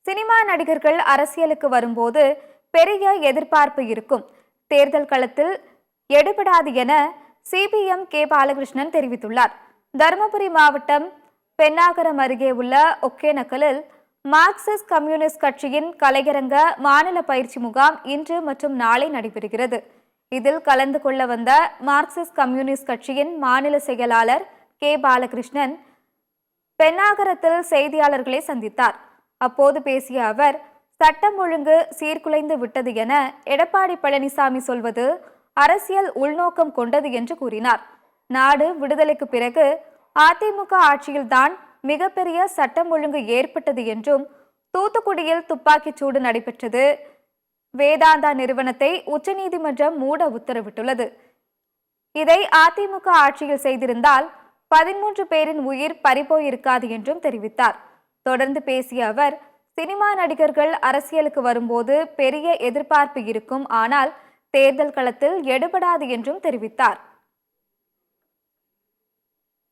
Cinema நடிகர்கள் அரசியலுக்கு வரும்போது பெரிய எதிர்பார்ப்பு இருக்கும். தேர்தல் களத்தில் எடுபடாது என சிபிஎம் கே பாலகிருஷ்ணன் தெரிவித்துள்ளார். தருமபுரி மாவட்டம் பென்னாகரம் அருகே உள்ள ஒகேனக்கலில் மார்க்சிஸ்ட் கம்யூனிஸ்ட் கட்சியின் கலையரங்க மாநில பயிற்சி முகாம் இன்று மற்றும் நாளை நடைபெறுகிறது. இதில் கலந்து கொள்ள வந்த மார்க்சிஸ்ட் கம்யூனிஸ்ட் கட்சியின் மாநில செயலாளர் கே பாலகிருஷ்ணன் பென்னாகரத்தில் செய்தியாளர்களை சந்தித்தார். அப்போது பேசிய அவர், சட்டம் ஒழுங்கு சீர்குலைந்து விட்டது என எடப்பாடி பழனிசாமி சொல்வது அரசியல் உள்நோக்கம் கொண்டது என்று கூறினார். நாடு விடுதலைக்கு பிறகு அதிமுக ஆட்சியில்தான் மிகப்பெரிய சட்டம் ஒழுங்கு ஏற்பட்டது என்றும், தூத்துக்குடியில் துப்பாக்கிச் சூடு நடைபெற்றது, வேதாந்தா நிறுவனத்தை உச்சநீதிமன்றம் மூட உத்தரவிட்டுள்ளது. இதை அதிமுக ஆட்சியில் செய்திருந்தால் 13 பேரின் உயிர் பறிபோயிருக்காது என்றும் தெரிவித்தார். தொடர்ந்து பேசிய அவர், சினிமா நடிகர்கள் அரசியலுக்கு வரும்போது பெரிய எதிர்பார்ப்பு இருக்கும், ஆனால் தேர்தல் களத்தில் எடுபடாது என்றும் தெரிவித்தார்.